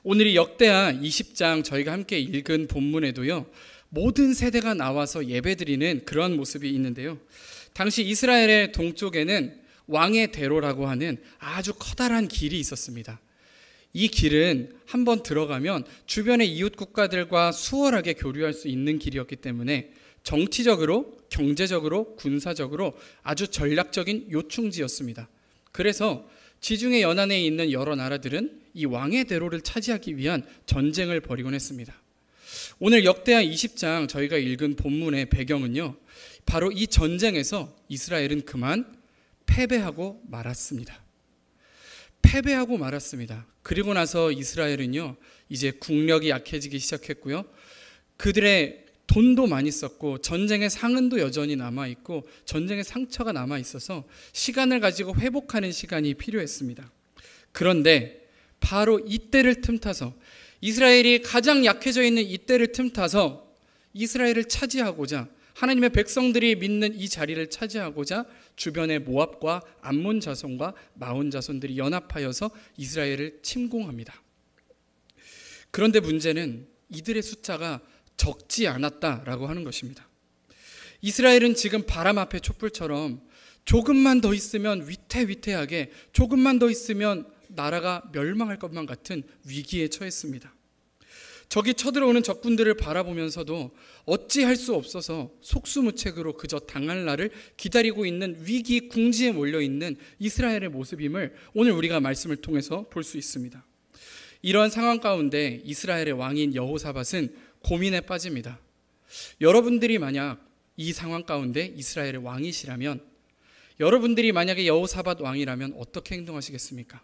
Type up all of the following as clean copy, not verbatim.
오늘 이 역대하 20장 저희가 함께 읽은 본문에도요, 모든 세대가 나와서 예배드리는 그런 모습이 있는데요. 당시 이스라엘의 동쪽에는 왕의 대로라고 하는 아주 커다란 길이 있었습니다. 이 길은 한번 들어가면 주변의 이웃 국가들과 수월하게 교류할 수 있는 길이었기 때문에 정치적으로, 경제적으로, 군사적으로 아주 전략적인 요충지였습니다. 그래서 지중해 연안에 있는 여러 나라들은 이 왕의 대로를 차지하기 위한 전쟁을 벌이곤 했습니다. 오늘 역대하 20장 저희가 읽은 본문의 배경은요, 바로 이 전쟁에서 이스라엘은 그만 패배하고 말았습니다. 패배하고 말았습니다. 그리고 나서 이스라엘은요, 이제 국력이 약해지기 시작했고요. 그들의 돈도 많이 썼고 전쟁의 상흔도 여전히 남아있고 전쟁의 상처가 남아있어서 시간을 가지고 회복하는 시간이 필요했습니다. 그런데 바로 이때를 틈타서, 이스라엘이 가장 약해져 있는 이때를 틈타서 이스라엘을 차지하고자, 하나님의 백성들이 믿는 이 자리를 차지하고자 주변의 모압과 암몬 자손과 마온 자손들이 연합하여서 이스라엘을 침공합니다. 그런데 문제는 이들의 숫자가 적지 않았다라고 하는 것입니다. 이스라엘은 지금 바람 앞에 촛불처럼 조금만 더 있으면 위태위태하게, 조금만 더 있으면 나라가 멸망할 것만 같은 위기에 처했습니다. 적이 쳐들어오는 적군들을 바라보면서도 어찌할 수 없어서 속수무책으로 그저 당할 날을 기다리고 있는 위기 궁지에 몰려있는 이스라엘의 모습임을 오늘 우리가 말씀을 통해서 볼 수 있습니다. 이러한 상황 가운데 이스라엘의 왕인 여호사밧은 고민에 빠집니다. 여러분들이 만약 이 상황 가운데 이스라엘의 왕이시라면, 여러분들이 만약에 여호사밧 왕이라면 어떻게 행동하시겠습니까?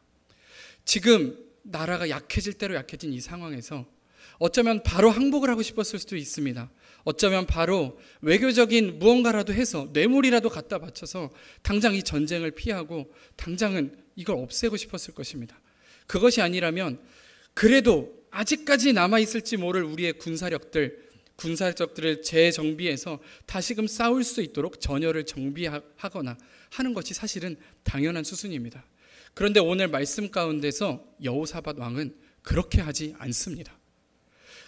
지금 나라가 약해질 대로 약해진 이 상황에서 어쩌면 바로 항복을 하고 싶었을 수도 있습니다. 어쩌면 바로 외교적인 무언가라도 해서 뇌물이라도 갖다 바쳐서 당장 이 전쟁을 피하고 당장은 이걸 없애고 싶었을 것입니다. 그것이 아니라면 그래도 아직까지 남아있을지 모를 우리의 군사력들을 재정비해서 다시금 싸울 수 있도록 전열을 정비하거나 하는 것이 사실은 당연한 수순입니다. 그런데 오늘 말씀 가운데서 여호사밧 왕은 그렇게 하지 않습니다.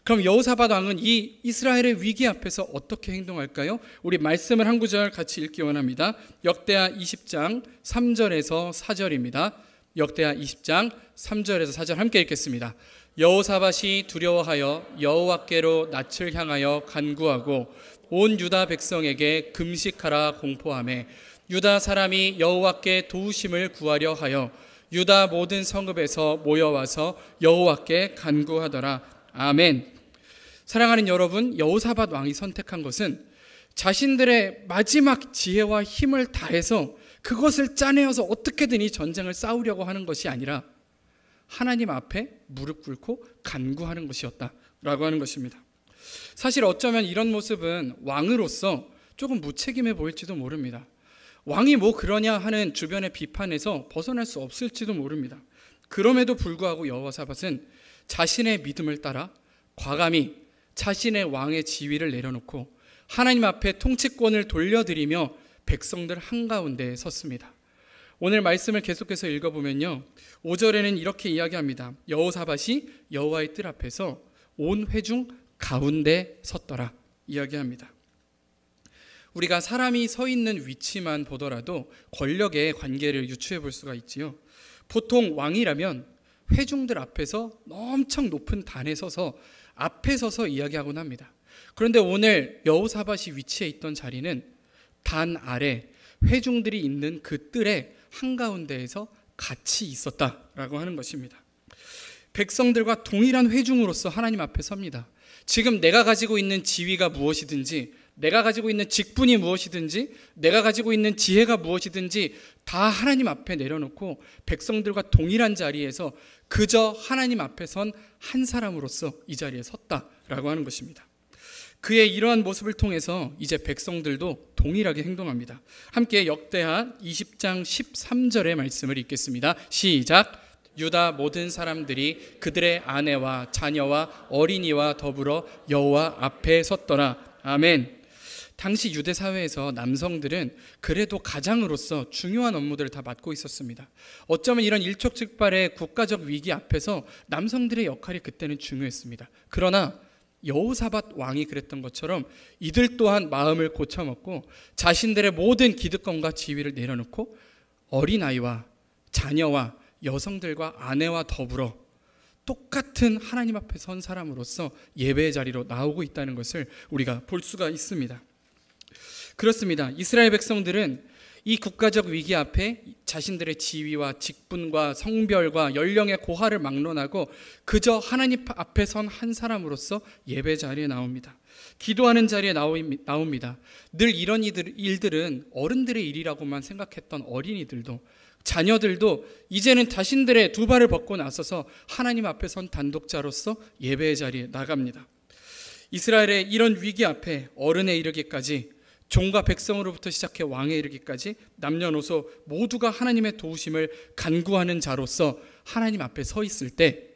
그럼 여호사밧 왕은 이 이스라엘의 위기 앞에서 어떻게 행동할까요? 우리 말씀을 한 구절 같이 읽기 원합니다. 역대하 20장 3절에서 4절입니다. 역대하 20장 3절에서 4절 함께 읽겠습니다. 여호사밧이 두려워하여 여호와께로 낯을 향하여 간구하고 온 유다 백성에게 금식하라 공포하매 유다 사람이 여호와께 도우심을 구하려 하여 유다 모든 성읍에서 모여와서 여호와께 간구하더라. 아멘. 사랑하는 여러분, 여호사밧 왕이 선택한 것은 자신들의 마지막 지혜와 힘을 다해서 그것을 짜내어서 어떻게든 이 전쟁을 싸우려고 하는 것이 아니라 하나님 앞에 무릎 꿇고 간구하는 것이었다라고 하는 것입니다. 사실 어쩌면 이런 모습은 왕으로서 조금 무책임해 보일지도 모릅니다. 왕이 뭐 그러냐 하는 주변의 비판에서 벗어날 수 없을지도 모릅니다. 그럼에도 불구하고 여호사밧은 자신의 믿음을 따라 과감히 자신의 왕의 지위를 내려놓고 하나님 앞에 통치권을 돌려드리며 백성들 한가운데에 섰습니다. 오늘 말씀을 계속해서 읽어보면요, 5절에는 이렇게 이야기합니다. 여호사밧이 여호와의 뜰 앞에서 온 회중 가운데 섰더라 이야기합니다. 우리가 사람이 서 있는 위치만 보더라도 권력의 관계를 유추해 볼 수가 있지요. 보통 왕이라면 회중들 앞에서 엄청 높은 단에 서서 앞에 서서 이야기하곤 합니다. 그런데 오늘 여호사밧이 위치해 있던 자리는 단 아래 회중들이 있는 그 뜰의 한가운데에서 같이 있었다라고 하는 것입니다. 백성들과 동일한 회중으로서 하나님 앞에 섭니다. 지금 내가 가지고 있는 지위가 무엇이든지, 내가 가지고 있는 직분이 무엇이든지, 내가 가지고 있는 지혜가 무엇이든지 다 하나님 앞에 내려놓고 백성들과 동일한 자리에서 그저 하나님 앞에 선 한 사람으로서 이 자리에 섰다라고 하는 것입니다. 그의 이러한 모습을 통해서 이제 백성들도 동일하게 행동합니다. 함께 역대하 20장 13절의 말씀을 읽겠습니다. 시작. 유다 모든 사람들이 그들의 아내와 자녀와 어린이와 더불어 여호와 앞에 섰더라. 아멘. 당시 유대 사회에서 남성들은 그래도 가장으로서 중요한 업무들을 다 맡고 있었습니다. 어쩌면 이런 일촉즉발의 국가적 위기 앞에서 남성들의 역할이 그때는 중요했습니다. 그러나 여호사밧 왕이 그랬던 것처럼 이들 또한 마음을 고쳐먹고 자신들의 모든 기득권과 지위를 내려놓고 어린아이와 자녀와 여성들과 아내와 더불어 똑같은 하나님 앞에 선 사람으로서 예배의 자리로 나오고 있다는 것을 우리가 볼 수가 있습니다. 그렇습니다. 이스라엘 백성들은 이 국가적 위기 앞에 자신들의 지위와 직분과 성별과 연령의 고하를 막론하고 그저 하나님 앞에 선 한 사람으로서 예배 자리에 나옵니다. 기도하는 자리에 나옵니다. 늘 이런 일들은 어른들의 일이라고만 생각했던 어린이들도 자녀들도 이제는 자신들의 두 발을 벗고 나서서 하나님 앞에 선 단독자로서 예배의 자리에 나갑니다. 이스라엘의 이런 위기 앞에 어른에 이르기까지 종과 백성으로부터 시작해 왕에 이르기까지 남녀노소 모두가 하나님의 도우심을 간구하는 자로서 하나님 앞에 서 있을 때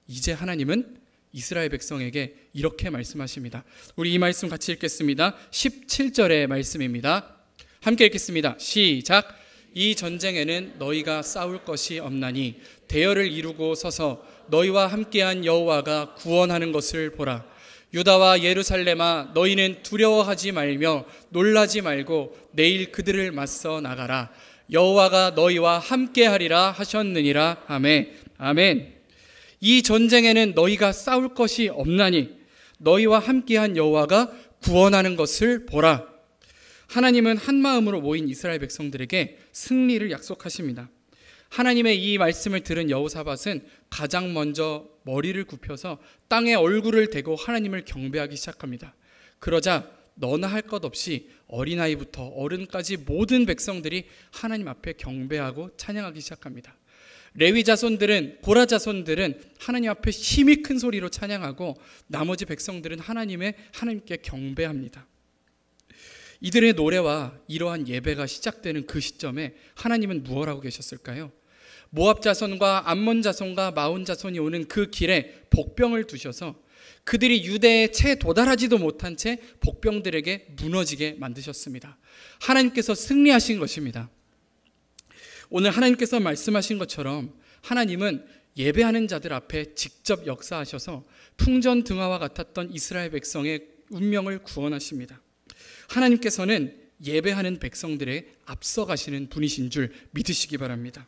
이제 하나님은 이스라엘 백성에게 이렇게 말씀하십니다. 우리 이 말씀 같이 읽겠습니다. 17절의 말씀입니다. 함께 읽겠습니다. 시작. 이 전쟁에는 너희가 싸울 것이 없나니 대열을 이루고 서서 너희와 함께한 여호와가 구원하는 것을 보라. 유다와 예루살렘아 너희는 두려워하지 말며 놀라지 말고 내일 그들을 맞서 나가라. 여호와가 너희와 함께하리라 하셨느니라. 아멘. 아멘. 이 전쟁에는 너희가 싸울 것이 없나니 너희와 함께한 여호와가 구원하는 것을 보라. 하나님은 한 마음으로 모인 이스라엘 백성들에게 승리를 약속하십니다. 하나님의 이 말씀을 들은 여호사밧은 가장 먼저 머리를 굽혀서 땅에 얼굴을 대고 하나님을 경배하기 시작합니다. 그러자 너나 할 것 없이 어린아이부터 어른까지 모든 백성들이 하나님 앞에 경배하고 찬양하기 시작합니다. 레위 자손들은, 고라 자손들은 하나님 앞에 힘이 큰 소리로 찬양하고 나머지 백성들은 하나님께 경배합니다. 이들의 노래와 이러한 예배가 시작되는 그 시점에 하나님은 무엇 하고 계셨을까요? 모압 자손과 암몬 자손과 마온 자손이 오는 그 길에 복병을 두셔서 그들이 유대에 채 도달하지도 못한 채 복병들에게 무너지게 만드셨습니다. 하나님께서 승리하신 것입니다. 오늘 하나님께서 말씀하신 것처럼 하나님은 예배하는 자들 앞에 직접 역사하셔서 풍전등화와 같았던 이스라엘 백성의 운명을 구원하십니다. 하나님께서는 예배하는 백성들의 앞서가시는 분이신 줄 믿으시기 바랍니다.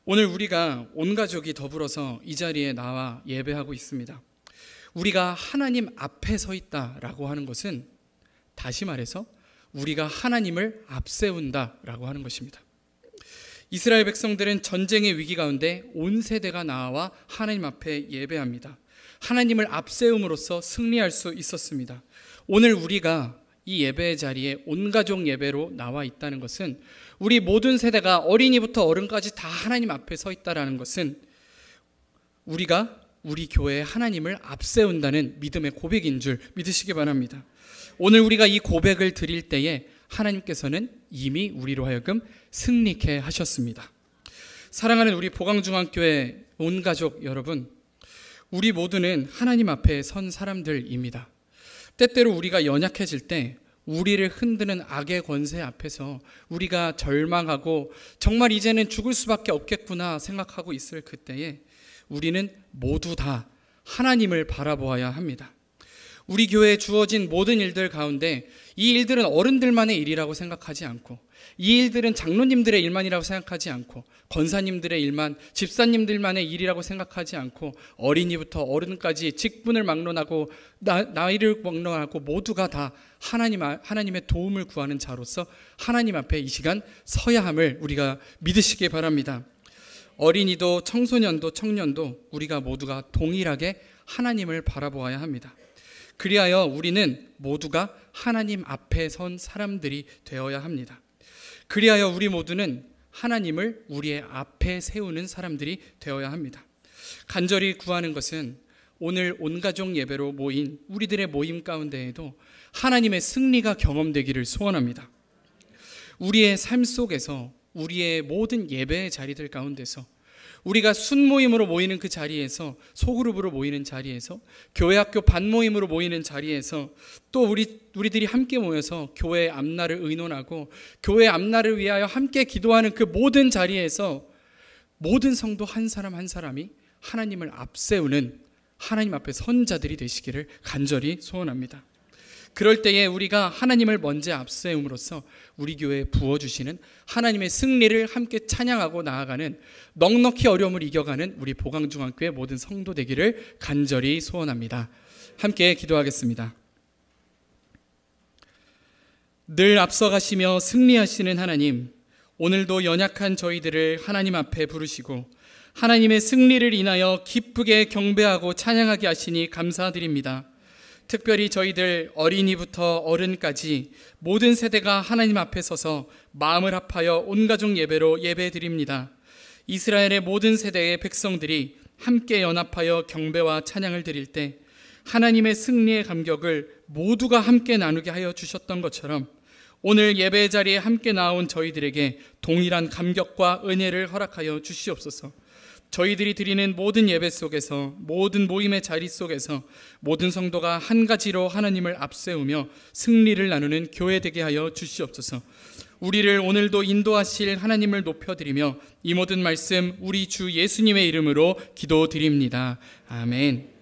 오늘 우리가 온 가족이 더불어서 이 자리에 나와 예배하고 있습니다. 우리가 하나님 앞에 서 있다라고 하는 것은 다시 말해서 우리가 하나님을 앞세운다라고 하는 것입니다. 이스라엘 백성들은 전쟁의 위기 가운데 온 세대가 나와 하나님 앞에 예배합니다. 하나님을 앞세움으로써 승리할 수 있었습니다. 오늘 우리가 이 예배의 자리에 온가족 예배로 나와 있다는 것은 우리 모든 세대가 어린이부터 어른까지 다 하나님 앞에 서 있다는 것은 우리가 우리 교회에 하나님을 앞세운다는 믿음의 고백인 줄 믿으시기 바랍니다. 오늘 우리가 이 고백을 드릴 때에 하나님께서는 이미 우리로 하여금 승리케 하셨습니다. 사랑하는 우리 보강중앙교회 온가족 여러분, 우리 모두는 하나님 앞에 선 사람들입니다. 때때로 우리가 연약해질 때 우리를 흔드는 악의 권세 앞에서 우리가 절망하고 정말 이제는 죽을 수밖에 없겠구나 생각하고 있을 그때에 우리는 모두 다 하나님을 바라보아야 합니다. 우리 교회에 주어진 모든 일들 가운데 이 일들은 어른들만의 일이라고 생각하지 않고 이 일들은 장로님들의 일만이라고 생각하지 않고 권사님들의 일만, 집사님들만의 일이라고 생각하지 않고 어린이부터 어른까지 직분을 막론하고 나이를 막론하고 모두가 다 하나님의 도움을 구하는 자로서 하나님 앞에 이 시간 서야 함을 우리가 믿으시기 바랍니다. 어린이도 청소년도 청년도 우리가 모두가 동일하게 하나님을 바라보아야 합니다. 그리하여 우리는 모두가 하나님 앞에 선 사람들이 되어야 합니다. 그리하여 우리 모두는 하나님을 우리의 앞에 세우는 사람들이 되어야 합니다. 간절히 구하는 것은 오늘 온가족 예배로 모인 우리들의 모임 가운데에도 하나님의 승리가 경험되기를 소원합니다. 우리의 삶 속에서 우리의 모든 예배의 자리들 가운데서 우리가 순모임으로 모이는 그 자리에서, 소그룹으로 모이는 자리에서, 교회 학교 반모임으로 모이는 자리에서, 또 우리들이 함께 모여서 교회 앞날을 의논하고 교회 앞날을 위하여 함께 기도하는 그 모든 자리에서 모든 성도 한 사람 한 사람이 하나님을 앞세우는 하나님 앞에 선자들이 되시기를 간절히 소원합니다. 그럴 때에 우리가 하나님을 먼저 앞세움으로써 우리 교회에 부어주시는 하나님의 승리를 함께 찬양하고 나아가는, 넉넉히 어려움을 이겨가는 우리 보강중앙교회 모든 성도 되기를 간절히 소원합니다. 함께 기도하겠습니다. 늘 앞서가시며 승리하시는 하나님, 오늘도 연약한 저희들을 하나님 앞에 부르시고 하나님의 승리를 인하여 기쁘게 경배하고 찬양하게 하시니 감사드립니다. 특별히 저희들 어린이부터 어른까지 모든 세대가 하나님 앞에 서서 마음을 합하여 온가족 예배로 예배드립니다. 이스라엘의 모든 세대의 백성들이 함께 연합하여 경배와 찬양을 드릴 때 하나님의 승리의 감격을 모두가 함께 나누게 하여 주셨던 것처럼 오늘 예배 자리에 함께 나온 저희들에게 동일한 감격과 은혜를 허락하여 주시옵소서. 저희들이 드리는 모든 예배 속에서, 모든 모임의 자리 속에서 모든 성도가 한 가지로 하나님을 앞세우며 승리를 나누는 교회 되게 하여 주시옵소서. 우리를 오늘도 인도하실 하나님을 높여드리며 이 모든 말씀 우리 주 예수님의 이름으로 기도드립니다. 아멘.